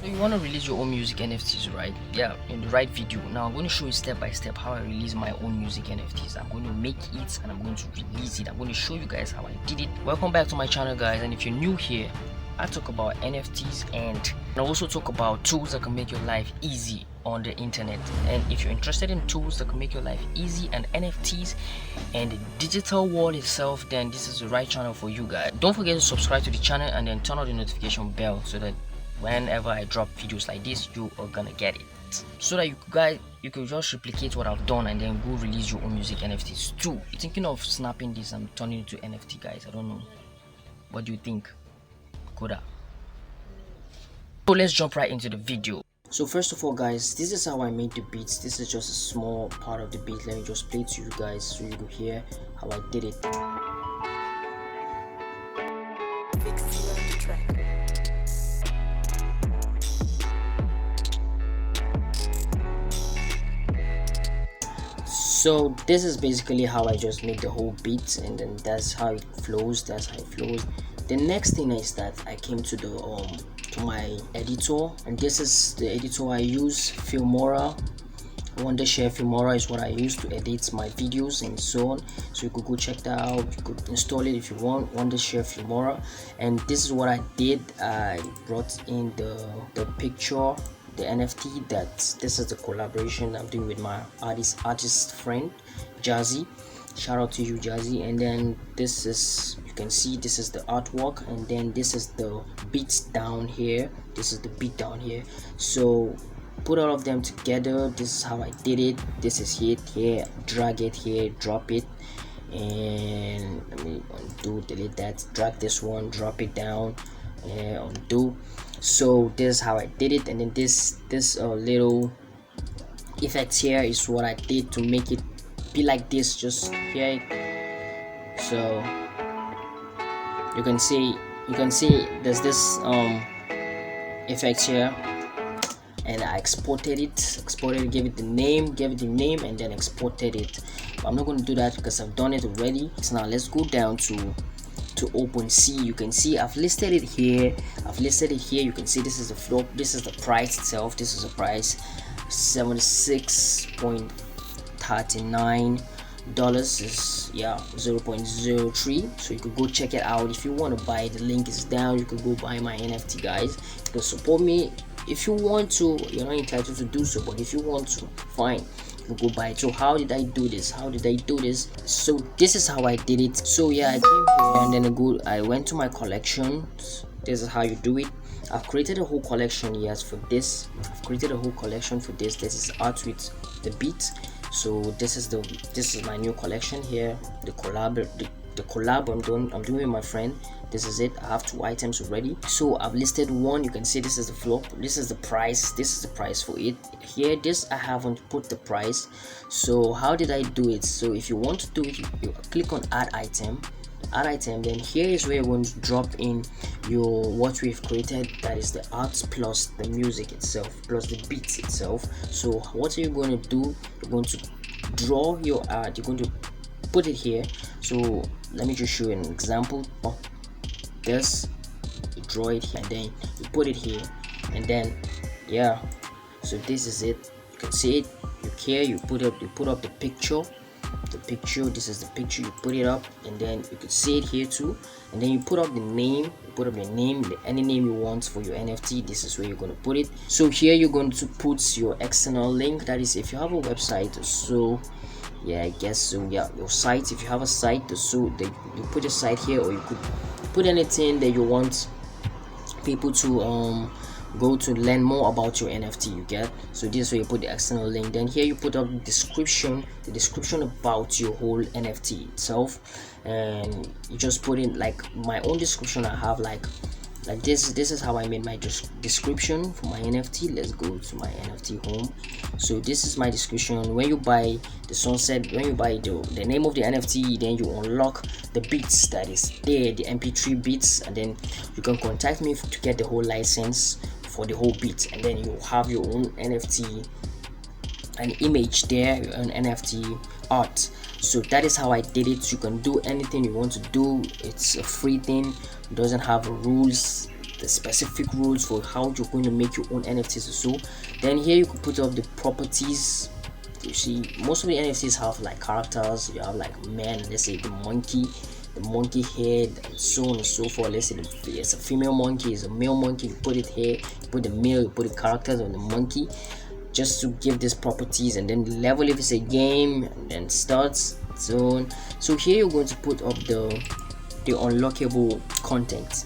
You want to release your own music NFTs, right? Yeah, in the right video. Now I'm going to show you step by step how I release my own music NFTs. I'm going to make it and I'm going to release it. I'm going to show you guys how I did it. Welcome back to my channel, guys, and if you're new here, I talk about NFTs and I also talk about tools that can make your life easy on the internet. And if you're interested in tools that can make your life easy and NFTs and the digital world itself, then this is the right channel for you guys. Don't forget to subscribe to the channel and then turn on the notification bell so that whenever I drop videos like this, you are gonna get it, so that you could just replicate what I've done and then go release your own music NFTs too. You're thinking of snapping this and turning it to NFT, guys? I don't know, what do you think? Koda. So let's jump right into the video. So first of all, guys, this is how I made the beats. This is just a small part of the beat. Let me just play it to you guys so you can hear how I did it. So this is basically how I just make the whole beat, and then that's how it flows. The next thing is that I came to the to my editor, and this is the editor I use, Filmora. Wondershare Filmora is what I use to edit my videos and so on. So you could go check that out. You could install it if you want, Wondershare Filmora. And this is what I did. I brought in the picture, the NFT. That this is the collaboration I'm doing with my artist friend Jazzy. Shout out to you, Jazzy. And then this is, you can see, this is the artwork, and then this is the beats down here. This is the beat down here. So put all of them together. This is how I did it. This is it here, drag it here, drop it, and let me undo, delete that, drag this one, drop it down, and undo. So this is how I did it. And then this little effect here is what I did to make it be like this. Just hear it. So you can see there's this effect here, and I exported it, gave it the name, and then exported it. But I'm not going to do that because I've done it already. So now let's go down to OpenSea. You can see I've listed it here. You can see this is the floor, this is the price itself. This is the price, $76.39 is 0.03. so you could go check it out if you want to buy. The link is down. You could go buy my NFT, guys. You can support me if you want to. You're not entitled to do so, but if you want to, fine, you go buy it. So how did I do this? So this is how I did it. So yeah, I came here and then I went to my collection. This is how you do it. I've created a whole collection, yes, for this. This is art with the beat. So this is my new collection here. The collab I'm doing with my friend. This is it. I have 2 items already. So I've listed one. You can see this is the floor, this is the price, for it here. This I haven't put the price. So how did I do it? So if you want to do it, you click on add item, then here is where you're going to drop in your what we've created, that is the art plus the music itself plus the beats itself. So what are you going to do? You're going to draw your art, you're going to put it here. So let me just show you an example. This, you draw it here and then you put it here, and then yeah, so this is it. You can see it. You put up the picture. This is the picture. You put it up, and then you could see it here too, and then you put up the name. Any name you want for your NFT. This is where you're going to put it. So here you're going to put your external link, that is if you have a website. So yeah, I guess so. Yeah, your site, if you have a site, so you put a site here, or you could put anything that you want people to go to learn more about your NFT, you get. So this is where you put the external link. Then here you put up the description about your whole NFT itself, and you just put in like my own description. I have like this is how I made my description for my NFT. Let's go to my NFT home. So this is my description. When you buy the sunset, when you buy the name of the NFT, then you unlock the beats that is there, the MP3 beats, and then you can contact me to get the whole license for the whole beat, and then you have your own NFT, an image there, an NFT art. So that is how I did it. You can do anything you want to do. It's a free thing, it doesn't have rules. the specific rules for how you're going to make your own NFTs or so. Then here you can put up the properties. You see, most of the NFTs have like characters. You have like men, let's say the monkey head, and so on and so forth. Let's say it's a female monkey, it's a male monkey. You put it here, you put the male, you put the characters on the monkey, just to give these properties. And then the level, if it's a game, and then starts zone. So here you're going to put up the unlockable content.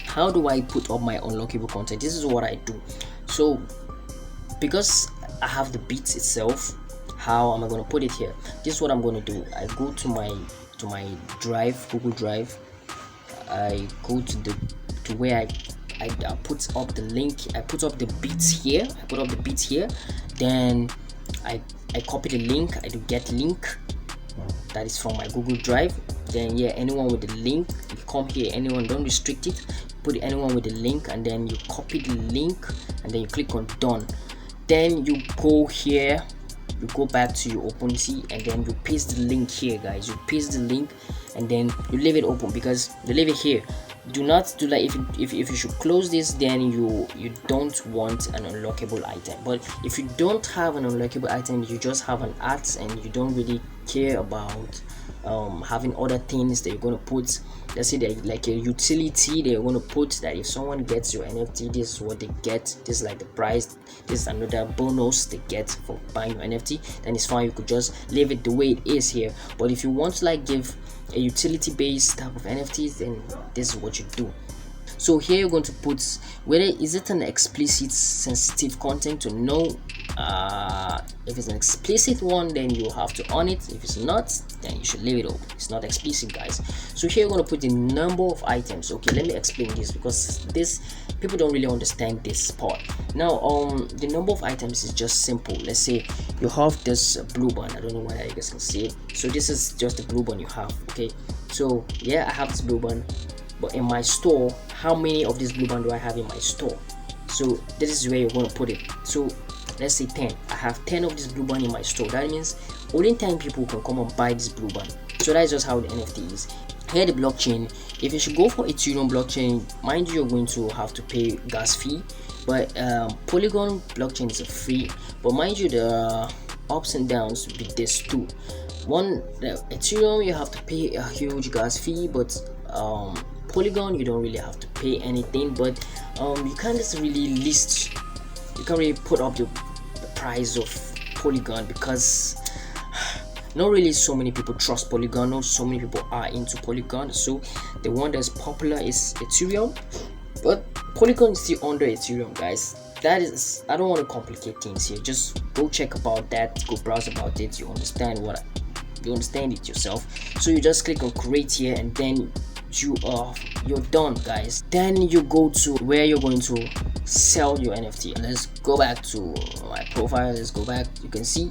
How do I put up my unlockable content? This is what I do. So because I have the beats itself, how am I going to put it here? This is what I'm going to do. I go to my drive, Google Drive. I go to where I put up the link. I put up the beats here. Then I copy the link. I do get link. That is from my Google Drive. Then yeah, anyone with the link, you come here. Anyone, don't restrict it. Put anyone with the link, and then you copy the link, and then you click on done. Then you go here, you go back to your OpenSea, and then you paste the link here, guys. You paste the link, and then you leave it open, because you leave it here. Do not do that. If you should close this, then you don't want an unlockable item. But if you don't have an unlockable item, you just have an art, and you don't really care about having other things that you're going to put. Let's say that like a utility that you're going to put, that if someone gets your NFT, this is what they get, this is like the price, this is another bonus they get for buying your NFT, then it's fine. You could just leave it the way it is here. But if you want to like give a utility based type of NFTs, then this is what you do. So here you're going to put whether is it an explicit sensitive content to know. If it's an explicit one, then you have to on it. If it's not, then you should leave it open. It's not explicit, guys. So here you're going to put the number of items. Okay, let me explain this, because this people don't really understand this part. Now the number of items is just simple. Let's say you have this blue band. I don't know whether you guys can see it. So this is just the blue band you have. Okay, so yeah, I have this blue band, but in my store, how many of this blue band do I have in my store? So this is where you're going to put it. So let's say 10. I have 10 of this blue band in my store. That means only 10 people can come and buy this blue band. So that's just how the NFT is. Here the blockchain, if you should go for Ethereum blockchain, mind you, you're going to have to pay gas fee. But Polygon blockchain is a free. But mind you, the ups and downs with this too. One, the Ethereum, you have to pay a huge gas fee, but Polygon, you don't really have to pay anything. But you can't just really list, you can't really put up the price of Polygon, because not really so many people trust Polygon, not so many people are into Polygon. So the one that's popular is Ethereum, but Polygon is still under Ethereum, guys. That is, I don't want to complicate things here. Just go check about that, go browse about it. You understand it yourself. So you just click on create here, and then you're done, guys. Then you go to where you're going to sell your NFT. Let's go back to my profile. Let's go back. You can see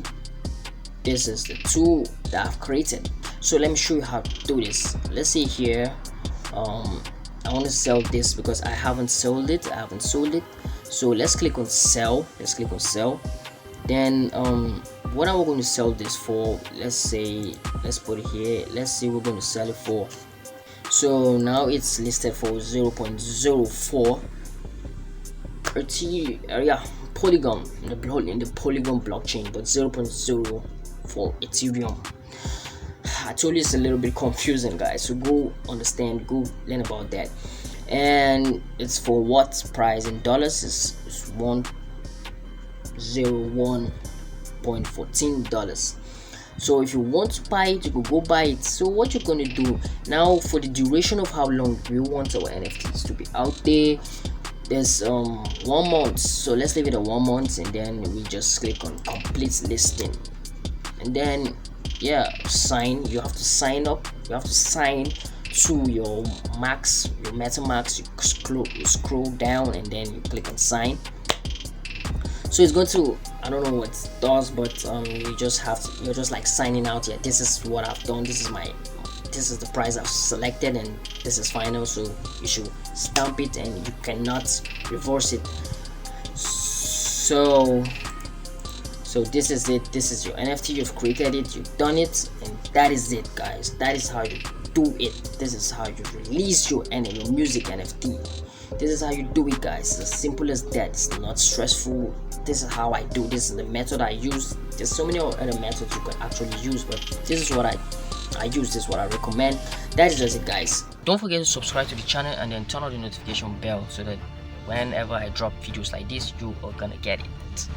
this is the tool that I've created. So let me show you how to do this. Let's say here I want to sell this because I haven't sold it. So let's click on sell. Then what am I going to sell this for? Let's put it here. Let's say we're going to sell it for, so now it's listed for 0.04 Polygon in the Polygon blockchain, but 0.0 for Ethereum. I told you it's a little bit confusing, guys, so go learn about that. And it's for what price in dollars is $101.14. So if you want to buy it, you can go buy it. So what you're going to do now, for the duration of how long we want our NFTs to be out there, there's 1 month. So let's leave it at 1 month, and then we just click on complete listing, and then yeah, sign. You have to sign up. You have to sign to your MetaMask. You scroll down, and then you click on sign. So it's going to, I don't know what it does, but you're just like signing out here. This is what I've done. This is the price I've selected, and this is final. So you should stamp it, and you cannot reverse it. So this is it. This is your NFT. You've created it, you've done it, and that is it, guys. That is how you do it. This is how you release your music NFT. This is how you do it, guys. It's as simple as that. It's not stressful. This is how I do. This is the method I use. There's so many other methods you can actually use, but this is what I use. This is what I recommend. That is just it, guys. Don't forget to subscribe to the channel and then turn on the notification bell so that whenever I drop videos like this, you are gonna get it.